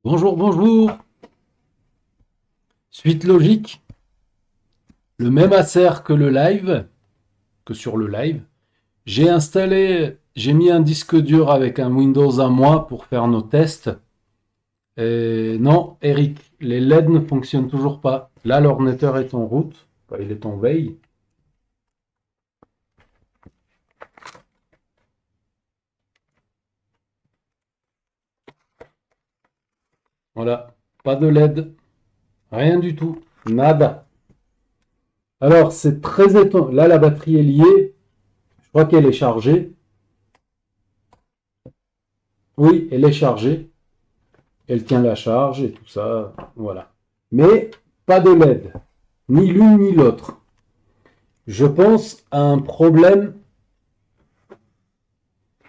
Bonjour, bonjour. Suite logique, le même Acer que le live, que sur le live. J'ai mis un disque dur avec un Windows à moi pour faire nos tests. Et non, Eric, les LED ne fonctionnent toujours pas. Là, l'ordinateur est en route. Enfin, il est en veille. Voilà, pas de LED, rien du tout, nada. Alors, c'est très étonnant. Là, la batterie est liée. Je crois qu'elle est chargée. Oui, elle est chargée. Elle tient la charge et tout ça. Voilà. Mais pas de LED. Ni l'une ni l'autre. Je pense à un problème.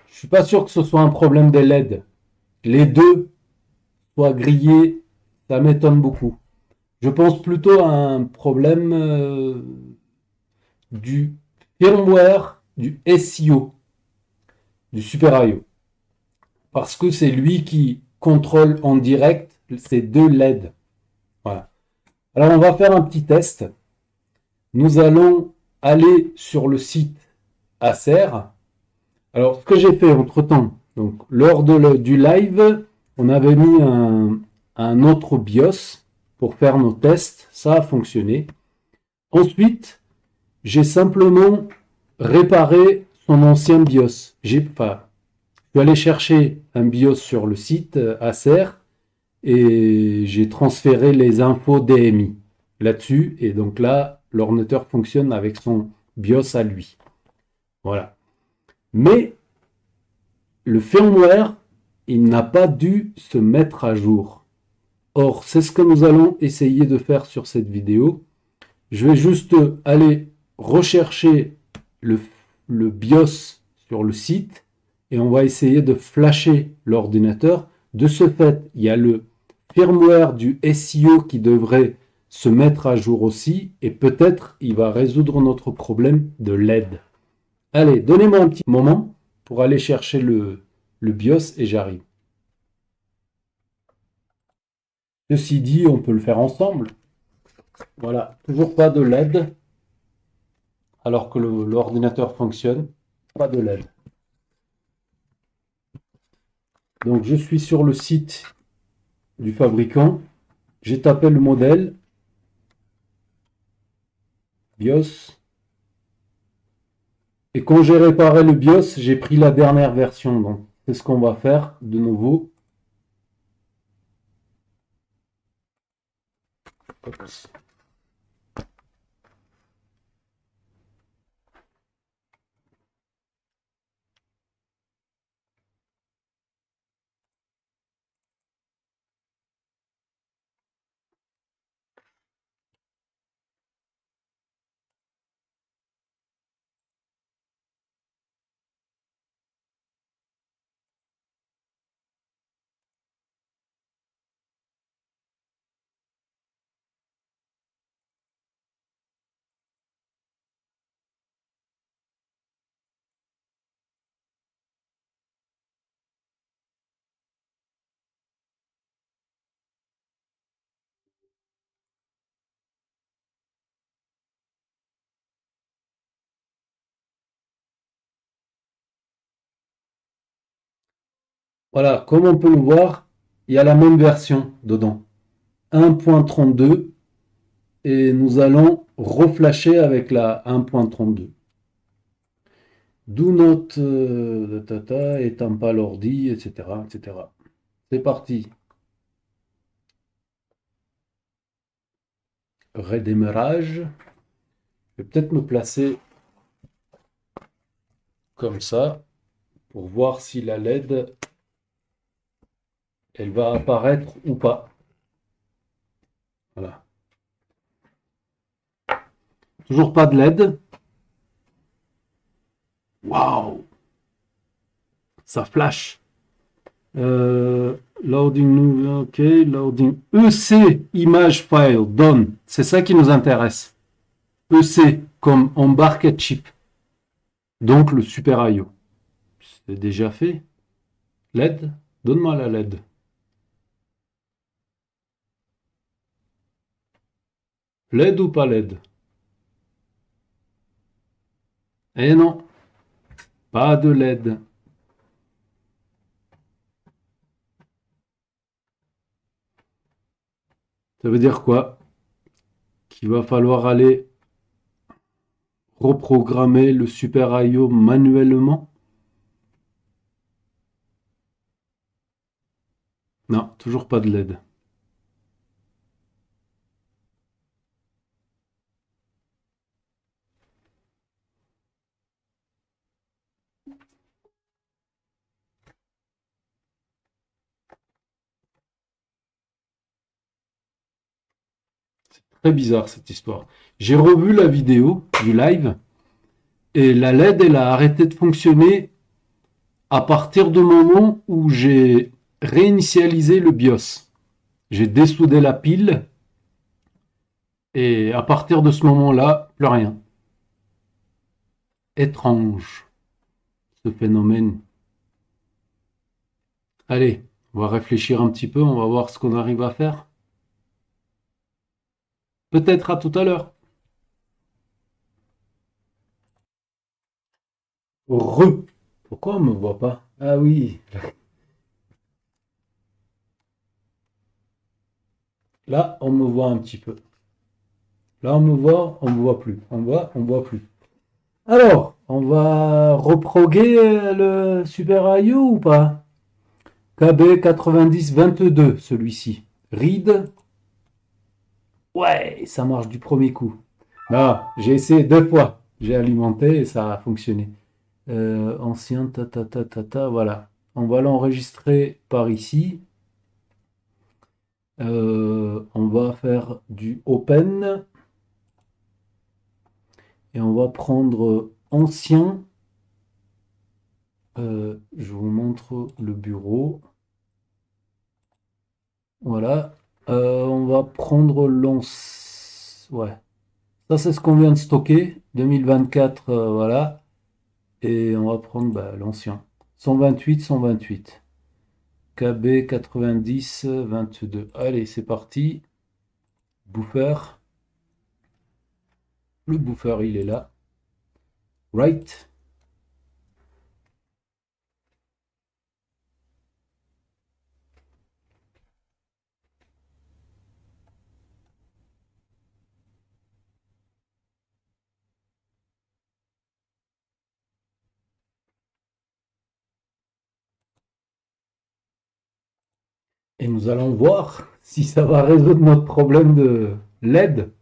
Je suis pas sûr que ce soit un problème des LED. Les deux soient grillés, ça m'étonne beaucoup. Je pense plutôt à un problème du firmware du SIO, du Super IO. Parce que c'est lui qui contrôle en direct ces deux LED. Voilà. Alors on va faire un petit test. Nous allons aller sur le site Acer. Alors, ce que j'ai fait entre-temps, donc lors du live, on avait mis un autre BIOS pour faire nos tests. Ça a fonctionné. Ensuite, j'ai simplement réparé son ancien BIOS. Je suis allé chercher un BIOS sur le site Acer et j'ai transféré les infos DMI là-dessus. Et donc là, l'ordinateur fonctionne avec son BIOS à lui. Voilà. Mais le firmware, il n'a pas dû se mettre à jour. Or, c'est ce que nous allons essayer de faire sur cette vidéo. Je vais juste aller rechercher le, le BIOS sur le site et on va essayer de flasher l'ordinateur. De ce fait, il y a le firmware du SIO qui devrait se mettre à jour aussi et peut-être il va résoudre notre problème de LED. Allez, donnez-moi un petit moment pour aller chercher le BIOS et j'arrive. Ceci dit, on peut le faire ensemble. Voilà, toujours pas de LED alors que l'ordinateur fonctionne. Pas de LED. Donc je suis sur le site du fabricant. J'ai tapé le modèle BIOS. Et quand j'ai réparé le BIOS, j'ai pris la dernière version. Donc c'est ce qu'on va faire de nouveau. Voilà, comme on peut le voir, il y a la même version dedans. 1.32 et nous allons reflasher avec la 1.32. Do not éteins pas l'ordi, etc., etc. C'est parti. Redémarrage. Je vais peut-être me placer comme ça pour voir si la LED elle va apparaître ou pas. Voilà. Toujours pas de LED. Waouh, ça flash. Loading, ok, loading. EC image file done. C'est ça qui nous intéresse. EC comme embarqued chip. Donc le Super IO. C'est déjà fait. LED, donne-moi la LED. LED ou pas LED? Eh non, pas de LED. Ça veut dire quoi? Qu'il va falloir aller reprogrammer le Super IO manuellement? Non, toujours pas de LED. Très bizarre cette histoire. J'ai revu la vidéo du live et la LED, elle a arrêté de fonctionner à partir du moment où j'ai réinitialisé le BIOS. J'ai dessoudé la pile et à partir de ce moment-là, plus rien. Étrange, ce phénomène. Allez, on va réfléchir un petit peu, on va voir ce qu'on arrive à faire. Peut-être à tout à l'heure. Pourquoi on me voit pas? Ah oui, là on me voit un petit peu. Là on me voit plus. On voit plus. Alors, on va reproguer le Super IO ou pas? KB 9022, celui-ci. Read. Ouais, ça marche du premier coup. Ah, j'ai essayé 2 fois. J'ai alimenté et ça a fonctionné. Ancien, voilà. On va l'enregistrer par ici. On va faire du open. Et on va prendre ancien. Je vous montre le bureau. Voilà. On va prendre l'once. Ouais. Ça, c'est ce qu'on vient de stocker. 2024, voilà. Et on va prendre l'ancien. 128, 128. KB 90, 22. Allez, c'est parti. Buffer. Le buffer, il est là. Right. Et nous allons voir si ça va résoudre notre problème de LED.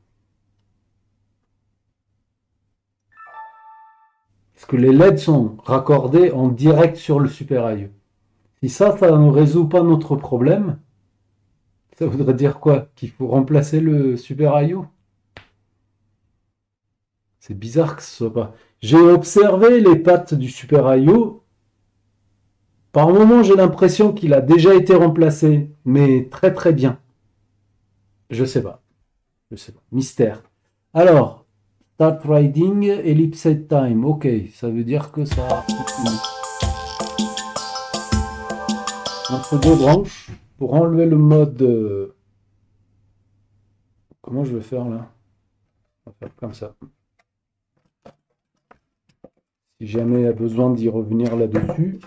Parce que les LED sont raccordés en direct sur le Super IO. Si ça ne résout pas notre problème, ça voudrait dire quoi? Qu'il faut remplacer le Super IO? C'est bizarre que ce soit pas. J'ai observé les pattes du Super IO. Par moment, j'ai l'impression qu'il a déjà été remplacé, mais très très bien. Je sais pas. Je sais pas. Mystère. Alors, start riding, ellipse time. Ok, ça veut dire que ça. Entre deux branches pour enlever le mode. Comment je vais faire là? On va faire comme ça. Si jamais il y a besoin d'y revenir là-dessus.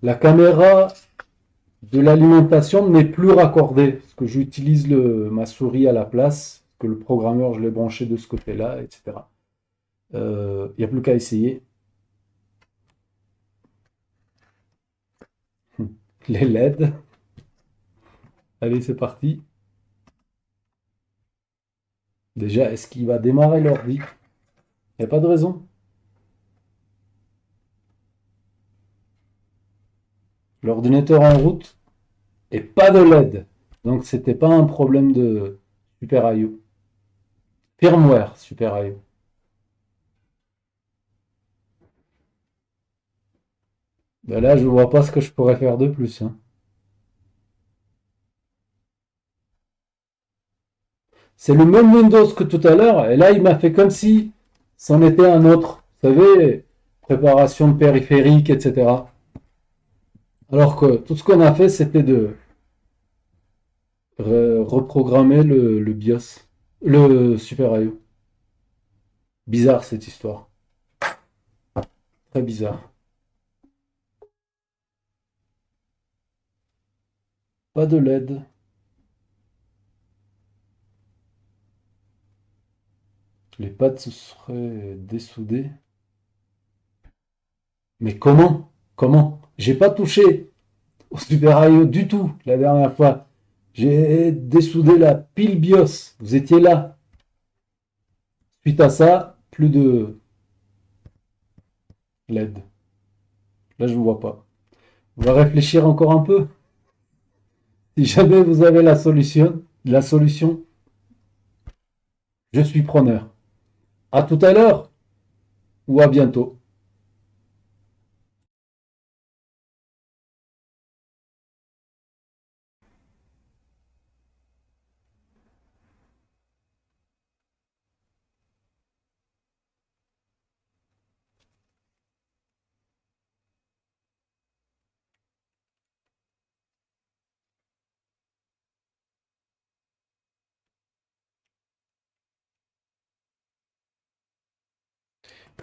La caméra de l'alimentation n'est plus raccordée, parce que j'utilise ma souris à la place, que le programmeur, je l'ai branché de ce côté-là, etc. Il n'y a plus qu'à essayer. Les LED. Allez, c'est parti. Déjà, est-ce qu'il va démarrer l'ordi? Il n'y a pas de raison. L'ordinateur en route et pas de LED. Donc, c'était pas un problème de Super IO. Firmware Super IO. Ben là, je ne vois pas ce que je pourrais faire de plus, hein. C'est le même Windows que tout à l'heure, et là, il m'a fait comme si c'en était un autre. Vous savez, préparation de périphériques, etc. Alors que tout ce qu'on a fait, c'était de reprogrammer le BIOS. Le Super IO. Bizarre cette histoire. Très bizarre. Pas de LED. Les pattes se seraient dessoudées. Mais comment? Comment? J'ai pas touché au Super IO du tout la dernière fois. J'ai dessoudé la pile BIOS. Vous étiez là. Suite à ça, plus de LED. Là, je ne vois pas. On va réfléchir encore un peu. Si jamais vous avez la solution, je suis preneur. À tout à l'heure ou à bientôt.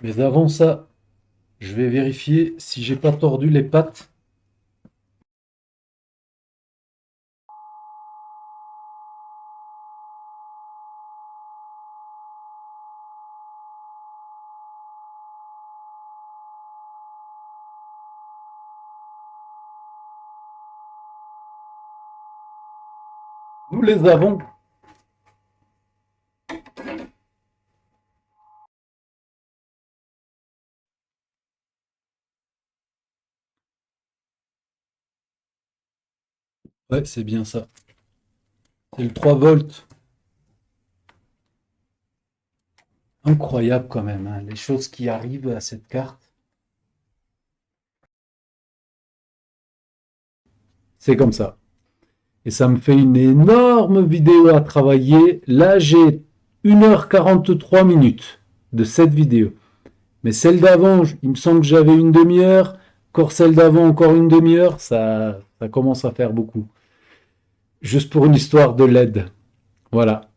Mais avant ça, je vais vérifier si j'ai pas tordu les pattes. Nous les avons. Ouais, c'est bien ça. C'est le 3 volts. Incroyable quand même, hein, les choses qui arrivent à cette carte. C'est comme ça. Et ça me fait une énorme vidéo à travailler. Là, j'ai 1h43 de cette vidéo. Mais celle d'avant, il me semble que j'avais une demi-heure. Encore celle d'avant, encore une demi-heure. Ça commence à faire beaucoup. Juste pour une histoire de LED. Voilà.